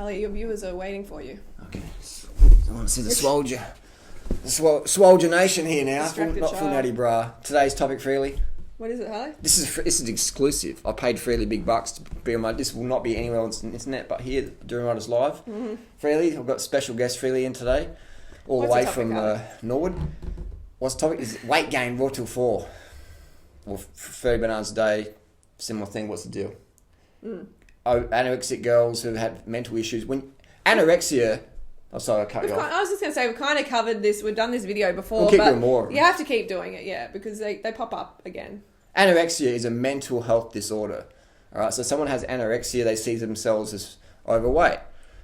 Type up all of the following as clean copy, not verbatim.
Harley, your viewers are waiting for you. Okay. I want to see the Swolger. The Swolger Nation here now. Not full natty bra. Today's topic, Freelee. What is it, Harley? This is exclusive. I paid Freelee big bucks to be on my... This will not be anywhere on the internet, but here, Durianrider's live. Mm-hmm. Freelee, I've got special guest Freelee in today. All the way from Norwood. What's the topic? Is weight gain, raw till 4. Or 30 bananas a day. Similar thing. What's the deal? Anorexic girls who've had mental issues. When anorexia... Oh, sorry, I cut you off. I was just going to say, we've kind of covered this. We've done this video before. We'll keep doing more. You have to keep doing it, yeah, because they pop up again. Anorexia is a mental health disorder. All right, so someone has anorexia, they see themselves as overweight.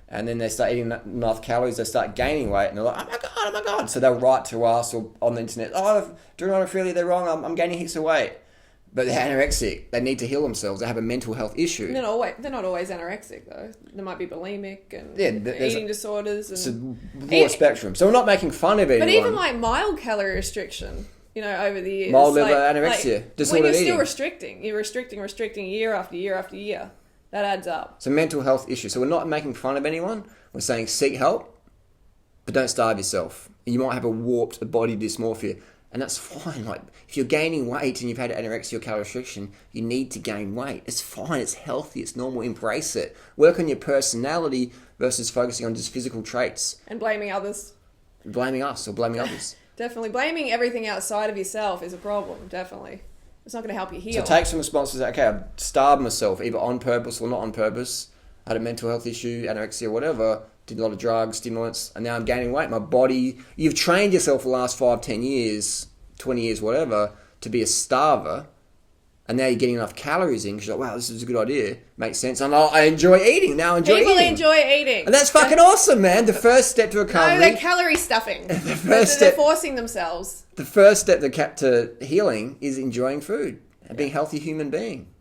And then they start eating enough calories, they start gaining weight, and they're like, oh my God. So they'll write to us or on the internet, doing on Freelee, they're wrong, I'm gaining heaps of weight. But they're anorexic. They need to heal themselves. They have a mental health issue. They're not always anorexic, though. They might be bulimic and eating disorders. It's a broad spectrum. So we're not making fun of anyone. But even like mild calorie restriction, over the years. Mild liver anorexia. When you're still restricting, you're restricting year after year after year. That adds up. It's a mental health issue. So we're not making fun of anyone. We're saying seek help, but don't starve yourself. You might have a warped body dysmorphia. And that's fine. Like, if you're gaining weight and you've had anorexia or calorie restriction, you need to gain weight. It's fine. It's healthy. It's normal. Embrace it. Work on your personality versus focusing on just physical traits. And blaming others. Blaming us or blaming others. Definitely. Blaming everything outside of yourself is a problem. Definitely. It's not going to help you heal. So take some responsibility. Okay, I starved myself, either on purpose or not on purpose. I had a mental health issue, anorexia, whatever. Did a lot of drugs, stimulants, and now I'm gaining weight. My body... You've trained yourself for the last 5, 10 years, 20 years, whatever, to be a starver, and now you're getting enough calories in because you're like, wow, this is a good idea. Makes sense. And I enjoy eating. Now I enjoy eating. People enjoy eating. And that's fucking awesome, man. The first step to recovery... No, they're calorie stuffing. They're forcing themselves. The first step to healing is enjoying food and being a healthy human being.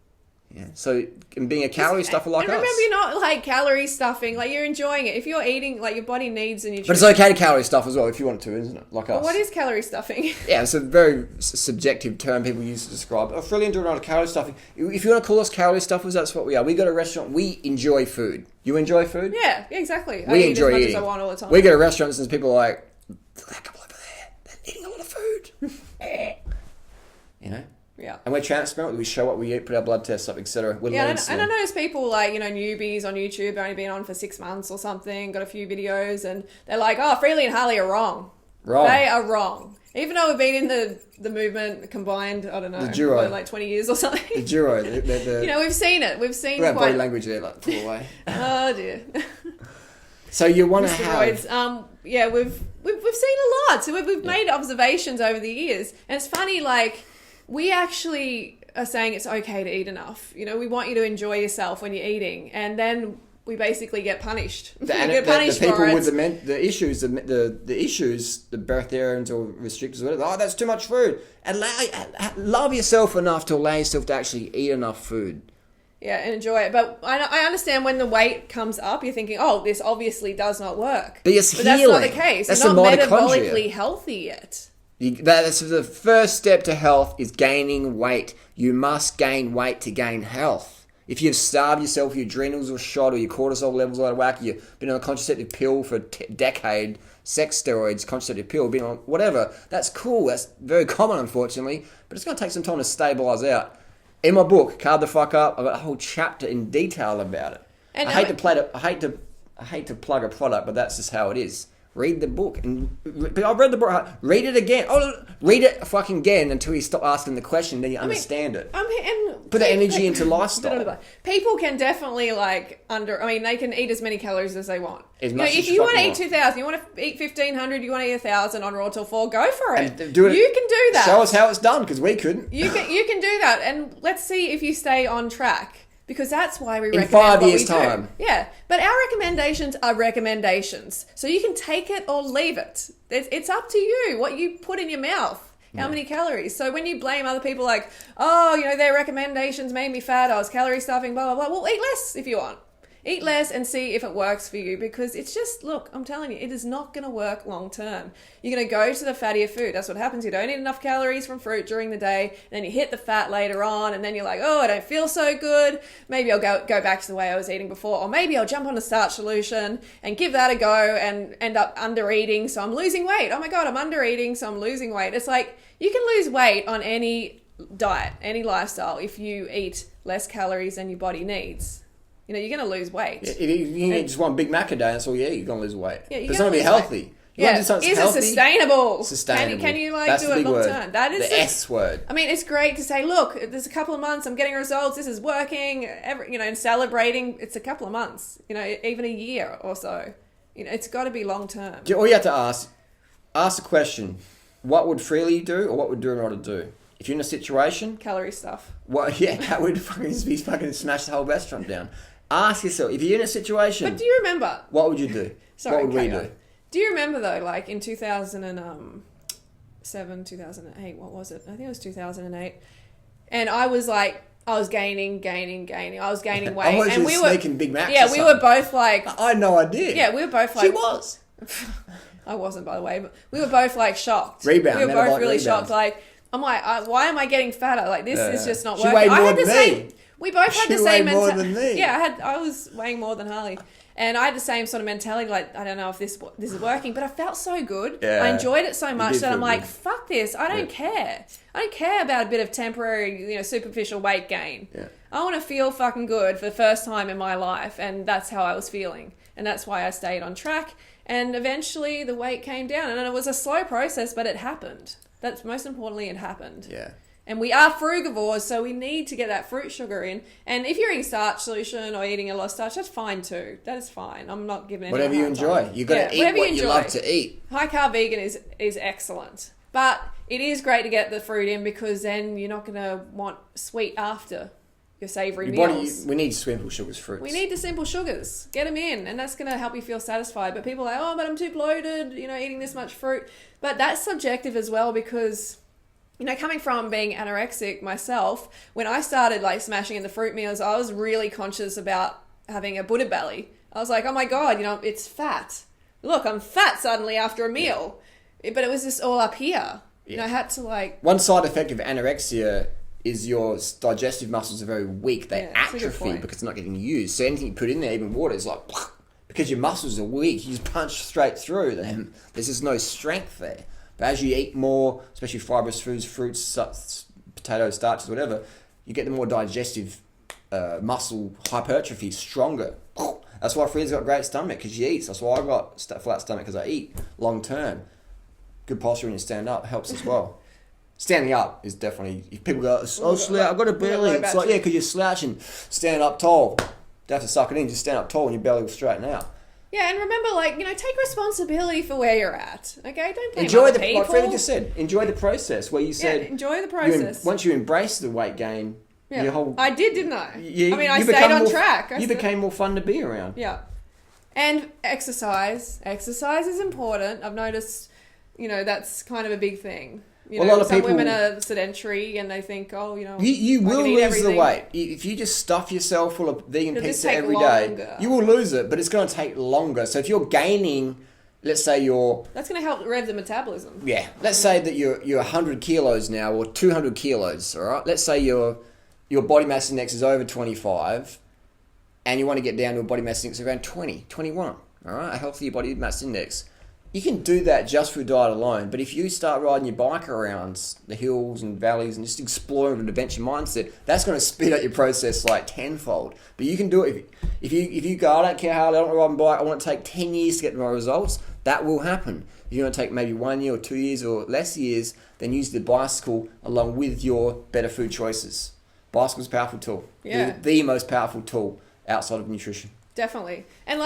Yeah. So, and being a calorie stuffer like us. And remember, you're not like calorie stuffing. Like, you're enjoying it. If you're eating, like, your body needs a nutrition. But it's okay to calorie stuff as well if you want to, isn't it? Like us. Well, what is calorie stuffing? Yeah, it's a very subjective term people use to describe. I'm really enjoying a calorie stuffing. If you want to call us calorie stuffers, that's what we are. We go to a restaurant. We enjoy food. You enjoy food? Yeah, exactly. We enjoy eating. As much as I want all the time. We go to restaurants and people are like, that couple over there, they're eating a lot of food. Yeah. And we're transparent. We show what we eat, put our blood tests up, etc. And I notice people like, newbies on YouTube, only been on for 6 months or something, got a few videos, and they're like, oh, Freelee and Harley are wrong. They are wrong. Even though we've been in the movement combined, I don't know, the duo. like 20 years or something. The duo. We've seen it. We've seen quite... body language there, like, pull away. Oh, dear. So you want to have... we've seen a lot. So we've made observations over the years. And it's funny, like... We actually are saying it's okay to eat enough. We want you to enjoy yourself when you're eating, and then we basically get punished. The people with the issues, the birtharians or restrictors, whatever. Oh, that's too much food. And love yourself enough to allow yourself to actually eat enough food. Yeah, and enjoy it. But I understand when the weight comes up, you're thinking, oh, this obviously does not work. But that's not the case. That's you're not metabolically healthy yet. That's the first step to health is gaining weight. You must gain weight to gain health. If you've starved yourself, your adrenals are shot, or your cortisol levels are out of whack, you've been on a contraceptive pill for a decade, sex steroids, contraceptive pill, been on whatever, that's cool. That's very common, unfortunately, but it's going to take some time to stabilise out. In my book, Carve the Fuck Up, I've got a whole chapter in detail about it. And I hate to plug a product, but that's just how it is. Read the book. But I've read the book. Read it again. Read it fucking again until you stop asking the question, then you understand it. Put the energy into lifestyle. People can definitely they can eat as many calories as they want. If you want to eat 2,000, you want to eat 1,500, you want to eat 1,000 on Raw Till 4, go for it. You can do that. Show us how it's done, because we couldn't. You can do that, and let's see if you stay on track. Because that's why we recommend in 5 years' time. Yeah, but our recommendations are recommendations. So you can take it or leave it. It's up to you what you put in your mouth, how many calories. So when you blame other people their recommendations made me fat, I was calorie stuffing, blah, blah, blah. Well, eat less if you want. Eat less and see if it works for you, because it's just, look, I'm telling you, it is not going to work long term. You're going to go to the fattier food. That's what happens. You don't eat enough calories from fruit during the day, and then you hit the fat later on, and then you're like, oh, I don't feel so good. Maybe I'll go back to the way I was eating before, or maybe I'll jump on a starch solution and give that a go and end up under eating, so I'm losing weight. Oh my God, I'm under eating, so I'm losing weight. It's like, you can lose weight on any diet, any lifestyle, if you eat less calories than your body needs. You know, you're going to lose weight. If you eat just one Big Mac a day, that's all you eat, you're going to lose weight. Yeah, but it's not going to be healthy. Is it sustainable? Sustainable. Can you That's do it long word. term? That is the S word. I mean, it's great to say, look, there's a couple of months, I'm getting results, this is working, and celebrating. It's a couple of months, even a year or so. It's got to be long term. All you have to ask the question, what would Freelee do, or what would Durianrider do? If you're in a situation... Calorie stuff. That would fucking smash the whole restaurant down. Ask yourself, if you're in a situation... But do you remember... What would you do? Sorry, what would we do? Do you remember, though, like in 2007, 2008, what was it? I think it was 2008. And I was like... I was gaining. I was gaining weight. I was and just sneaking Big Macs. Yeah, we were both like... I had no idea. Yeah, we were both like... She was. I wasn't, by the way, but we were both like shocked. Rebound. We were both really shocked. Like, I'm like, why am I getting fatter? Like, this is just not working. She weighed more than me. We both had the same mentality. She weighed more than me. Yeah, I was weighing more than Harley. And I had the same sort of mentality, like, I don't know if this is working, but I felt so good. Yeah. I enjoyed it so much that I'm like, good. fuck this. I don't care. I don't care about a bit of temporary, superficial weight gain. Yeah. I want to feel fucking good for the first time in my life, and that's how I was feeling. And that's why I stayed on track. And eventually the weight came down, and it was a slow process, but it happened. That's most importantly, it happened. Yeah. And we are frugivores, so we need to get that fruit sugar in. And if you're eating starch solution or eating a lot of starch, that's fine too. That is fine. I'm not giving anyone whatever you enjoy. Time. You've got to eat what you love to eat. High carb vegan is excellent. But it is great to get the fruit in, because then you're not going to want sweet after your savoury meals. We need simple sugars, fruits. We need the simple sugars. Get them in, and that's going to help you feel satisfied. But people are like, oh, but I'm too bloated, eating this much fruit. But that's subjective as well, because... coming from being anorexic myself, when I started like smashing in the fruit meals, I was really conscious about having a Buddha belly. I was like, oh my God, it's fat. Look, I'm fat suddenly after a meal. Yeah. But it was just all up here. Yeah. I had to like... One side effect of anorexia is your digestive muscles are very weak. They atrophy because it's not getting used. So anything you put in there, even water, is like... Because your muscles are weak, you just punch straight through them. There's just no strength there. But as you eat more, especially fibrous foods, fruits, potatoes, starches, whatever, you get the more digestive muscle hypertrophy stronger. That's why Free's got a great stomach, because she eats. That's why I got flat stomach, because I eat long term. Good posture when you stand up helps as well. Standing up is definitely... If people go, I've got a belly. It's like, because you're slouching. Stand up tall. Don't have to suck it in. Just stand up tall and your belly will straighten out. Yeah, and remember, take responsibility for where you're at. Okay, don't blame enjoy other people. Like Freddie just said, enjoy the process. Where you said, enjoy the process. Once you embrace the weight gain, your whole... I did, didn't I? I stayed on track. You became more fun to be around. Yeah, and exercise. Exercise is important. I've noticed, that's kind of a big thing. A lot of some people, women are sedentary and they think, you will lose the weight if you just stuff yourself full of vegan pizza every day. You will lose it, but it's going to take longer. So if you're gaining, let's say that's going to help rev the metabolism. Yeah, let's say that you're 100 kilos now or 200 kilos. All right, let's say your body mass index is over 25, and you want to get down to a body mass index of around 20, 21. All right, a healthy body mass index. You can do that just through diet alone, but if you start riding your bike around the hills and valleys and just exploring with an adventure mindset, that's going to speed up your process like tenfold. But you can do it if you go, I don't care how I don't ride my bike, I want to take 10 years to get my results, that will happen. If you want to take maybe 1 year or 2 years or less years, then use the bicycle along with your better food choices. Bicycle's a powerful tool. Yeah. The most powerful tool outside of nutrition. Definitely. And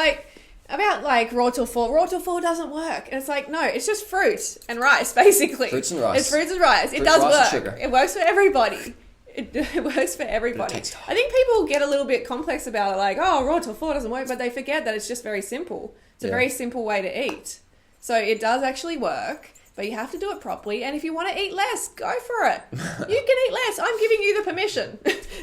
about raw till full. Raw till full doesn't work. And it's like, no, it's just fruit and rice, basically. Fruits and rice. It's fruits and rice. It does work. It works for everybody. It works for everybody. I think people get a little bit complex about it, like, oh, raw till full doesn't work, but they forget that it's just very simple. It's a very simple way to eat. So it does actually work, but you have to do it properly. And if you want to eat less, go for it. You can eat less. I'm giving you the permission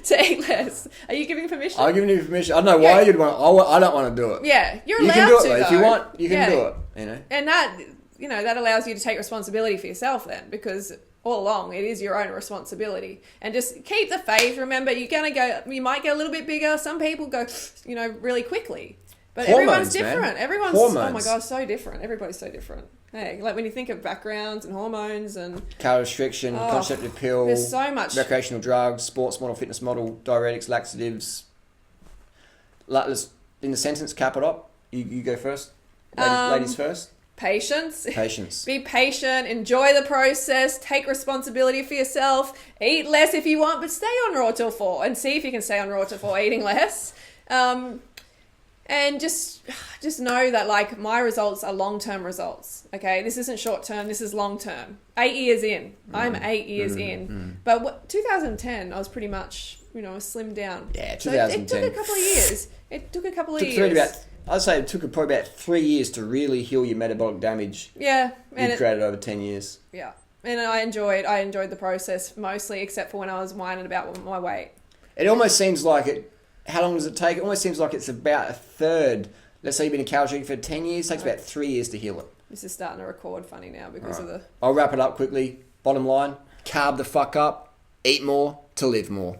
to eat less. Are you giving permission? I'm giving you permission. I don't know why you'd want. I don't want to do it. Yeah, you're You allowed can do it to. though. If you want, you can do it. You know. And that, that allows you to take responsibility for yourself then, because all along it is your own responsibility. And just keep the faith. Remember, you might get a little bit bigger. Some people go, really quickly. But everyone's different. Man. Everyone's, hormones. oh my God, so different. Everybody's so different. Hey, like when you think of backgrounds and hormones and... Calorie restriction, contraceptive pill. There's so much. Recreational drugs, sports model, fitness model, diuretics, laxatives. Let's, in the sentence, cap it up. You go first. Ladies first. Patience. Patience. Be patient. Enjoy the process. Take responsibility for yourself. Eat less if you want, but stay on raw till 4 and see if you can stay on raw till 4 eating less. And just know that, like, my results are long-term results, okay? This isn't short-term, this is long-term. 8 years in. I'm 8 years in. But 2010, I was pretty much, slimmed down. Yeah, 2010. So it took a couple of years. I'd say it took probably about 3 years to really heal your metabolic damage. Yeah. You created over 10 years. Yeah. And I enjoyed the process mostly, except for when I was whining about my weight. It almost seems like it... How long does it take? It almost seems like it's about a third. Let's say you've been a calorie restricting for 10 years. It takes about 3 years to heal it. This is starting to record funny now because of the... I'll wrap it up quickly. Bottom line, carb the fuck up, eat more to live more.